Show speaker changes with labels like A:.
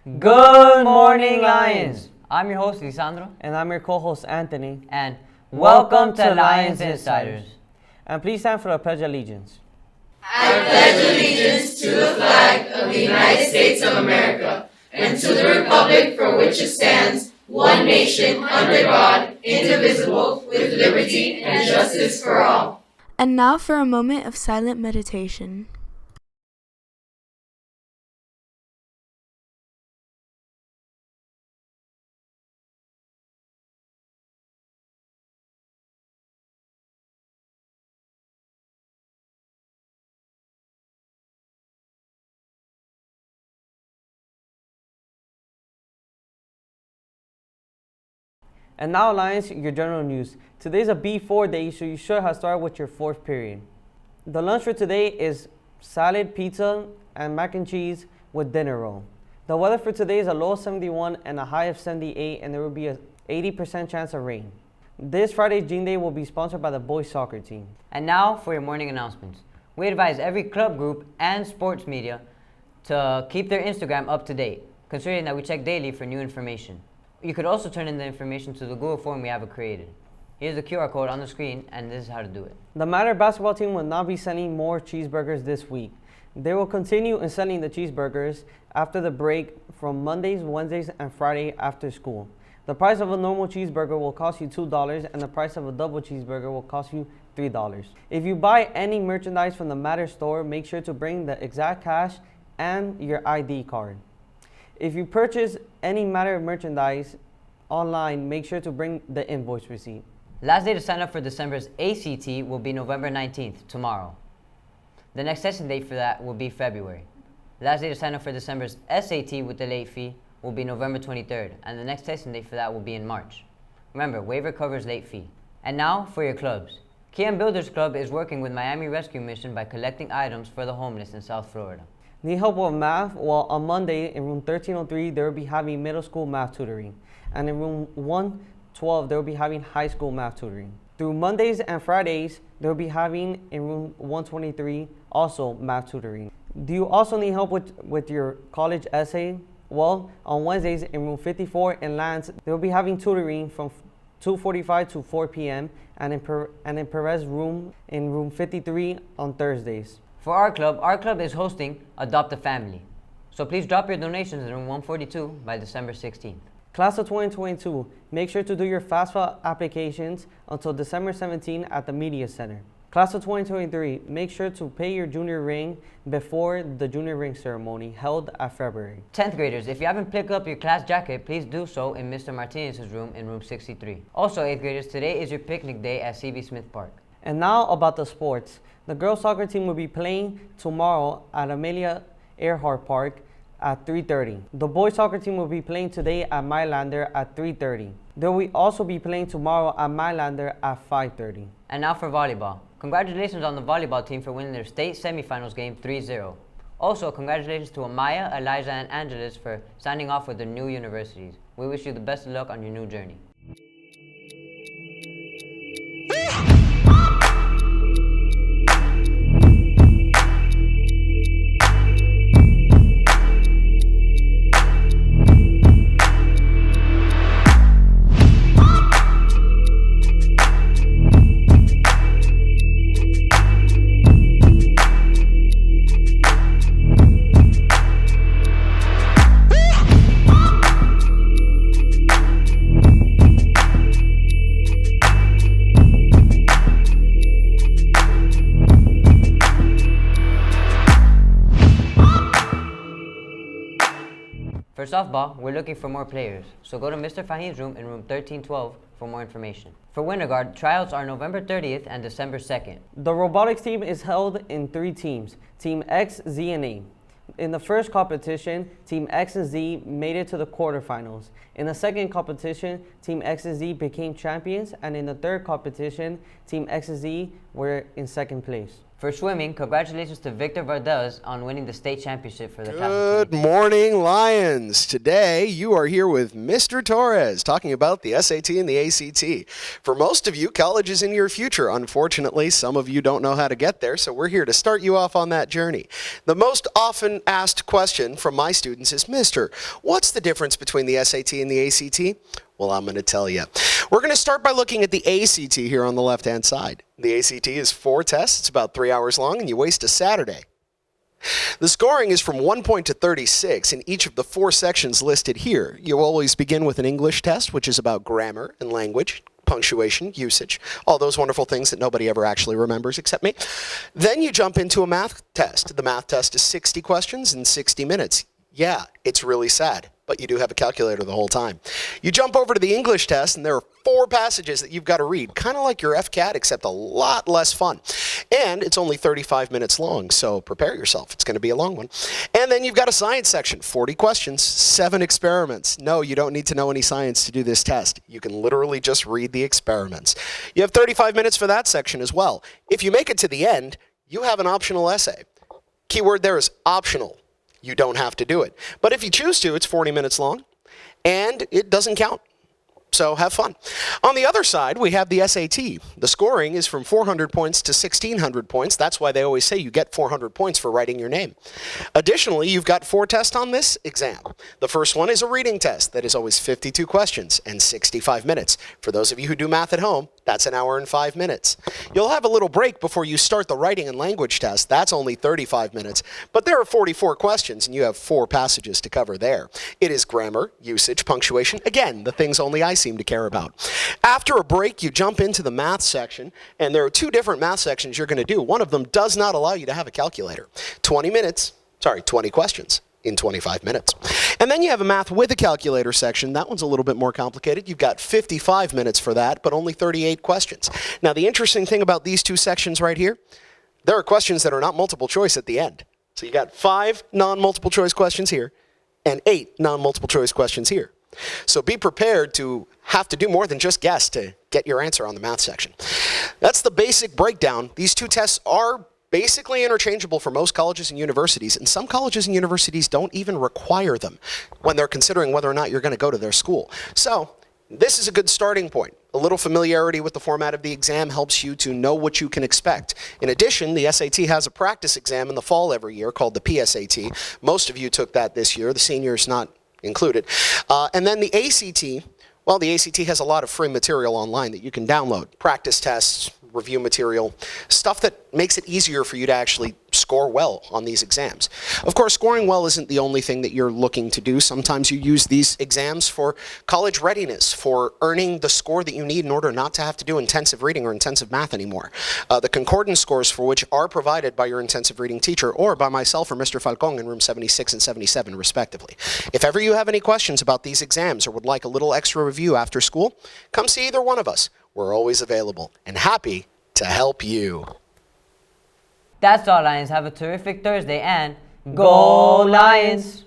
A: Good morning, Lions! I'm your host, Lisandro.
B: And I'm your co-host, Anthony.
A: And welcome to Lions Insiders.
B: And please stand for the Pledge of Allegiance.
C: I pledge allegiance to the flag of the United States of America and to the republic for which it stands, one nation, under God, indivisible, with liberty and justice for all.
D: And now for a moment of silent meditation.
B: And now, Lions, your general news. Today's a B4 day, so you should have started with your fourth period. The lunch for today is salad, pizza, and mac and cheese with dinner roll. The weather for today is a low of 71 and a high of 78, and there will be an 80% chance of rain. This Friday's Gene Day will be sponsored by the boys soccer team.
A: And now for your morning announcements. We advise every club group and sports media to keep their Instagram up to date, considering that we check daily for new information. You could also turn in the information to the Google form we have created. Here's the QR code on the screen, and this is how to do it.
B: The Matter basketball team will not be selling more cheeseburgers this week. They will continue in selling the cheeseburgers after the break from Mondays, Wednesdays, and Friday after school. The price of a normal cheeseburger will cost you $2, and the price of a double cheeseburger will cost you $3. If you buy any merchandise from the Matter store, make sure to bring the exact cash and your ID card. If you purchase any Matter merchandise online, make sure to bring the invoice receipt.
A: Last day to sign up for December's ACT will be November 19th, tomorrow. The next testing date for that will be February. Last day to sign up for December's SAT with the late fee will be November 23rd, and the next testing date for that will be in March. Remember, waiver covers late fee. And now for your clubs. Kian Builders Club is working with Miami Rescue Mission by collecting items for the homeless in South Florida.
B: Need help with math? Well, on Monday in room 1303, they will be having middle school math tutoring. And in room 112, they will be having high school math tutoring. Through Mondays and Fridays, they will be having in room 123 also math tutoring. Do you also need help with your college essay? Well, on Wednesdays in room 54 in Lance, they will be having tutoring from 2:45 to 4 p.m. and in Perez room in room 53 on Thursdays.
A: For our club is hosting Adopt a Family. So please drop your donations in room 142 by December 16th.
B: Class of 2022, make sure to do your FAFSA applications until December 17 at the Media Center. Class of 2023, make sure to pay your junior ring before the junior ring ceremony held at February.
A: 10th graders, if you haven't picked up your class jacket, please do so in Mr. Martinez's room in room 63. Also, 8th graders, today is your picnic day at C.B. Smith Park.
B: And now about the sports. The girls soccer team will be playing tomorrow at Amelia Earhart Park at 3:30. The boys soccer team will be playing today at Mylander at 3:30. They will also be playing tomorrow at Mylander at 5:30.
A: And now for volleyball. Congratulations on the volleyball team for winning their state semifinals game 3-0. Also, congratulations to Amaya, Eliza, and Angeles for signing off with their new universities. We wish you the best of luck on your new journey. For softball, we're looking for more players, so go to Mr. Fahim's room in room 1312 for more information. For Winter Guard, tryouts are November 30th and December 2nd.
B: The robotics team is held in 3 teams, Team X, Z, and A. In the first competition, Team X and Z made it to the quarterfinals. In the second competition, Team X and Z became champions, and in the third competition, Team X and Z were in second place.
A: For swimming, congratulations to Victor Vardez on winning the state championship for the class of
E: Good
A: 20.
E: morning, Lions. Today, you are here with Mr. Torres talking about the SAT and the ACT. For most of you, college is in your future. Unfortunately, some of you don't know how to get there, so we're here to start you off on that journey. The most often asked question from my students is, Mister, what's the difference between the SAT and the ACT? Well, I'm going to tell you. We're going to start by looking at the ACT here on the left-hand side. The ACT is 4 tests. It's about 3 hours long, and you waste a Saturday. The scoring is from 1 point to 36 in each of the 4 sections listed here. You always begin with an English test, which is about grammar and language, punctuation, usage, all those wonderful things that nobody ever actually remembers except me. Then you jump into a math test. The math test is 60 questions in 60 minutes. Yeah, it's really sad, but you do have a calculator the whole time. You jump over to the English test, and there are 4 passages that you've got to read, kind of like your FCAT, except a lot less fun. And it's only 35 minutes long, so prepare yourself. It's going to be a long one. And then you've got a science section, 40 questions, 7 experiments. No, you don't need to know any science to do this test. You can literally just read the experiments. You have 35 minutes for that section as well. If you make it to the end, you have an optional essay. Keyword there is optional. You don't have to do it. But if you choose to, it's 40 minutes long, and it doesn't count. So have fun. On the other side, we have the SAT. The scoring is from 400 points to 1,600 points. That's why they always say you get 400 points for writing your name. Additionally, you've got 4 tests on this exam. The first one is a reading test that is always 52 questions and 65 minutes. For those of you who do math at home, that's an hour and 5 minutes. You'll have a little break before you start the writing and language test. That's only 35 minutes. But there are 44 questions, and you have 4 passages to cover there. It is grammar, usage, punctuation. Again, the things only I seem to care about. After a break, you jump into the math section, and there are 2 different math sections you're going to do. One of them does not allow you to have a calculator. 20 questions in 25 minutes. And then you have a math with a calculator section. That one's a little bit more complicated. You've got 55 minutes for that, but only 38 questions. Now, the interesting thing about these 2 sections right here, there are questions that are not multiple choice at the end. So you got 5 non-multiple choice questions here and 8 non-multiple choice questions here. So be prepared to have to do more than just guess to get your answer on the math section. That's the basic breakdown. These 2 tests are basically interchangeable for most colleges and universities, and some colleges and universities don't even require them when they're considering whether or not you're going to go to their school. So this is a good starting point. A little familiarity with the format of the exam helps you to know what you can expect. In addition, the SAT has a practice exam in the fall every year called the PSAT. Most of you took that this year, the seniors not included. And then the ACT, well, the ACT has a lot of free material online that you can download. Practice tests, review material, stuff that makes it easier for you to actually score well on these exams. Of course, scoring well isn't the only thing that you're looking to do. Sometimes you use these exams for college readiness, for earning the score that you need in order not to have to do intensive reading or intensive math anymore. The concordance scores for which are provided by your intensive reading teacher or by myself or Mr. Falcon in room 76 and 77, respectively. If ever you have any questions about these exams or would like a little extra review after school, come see either one of us. We're always available and happy to help you.
A: That's all, Lions. Have a terrific Thursday, and go Lions!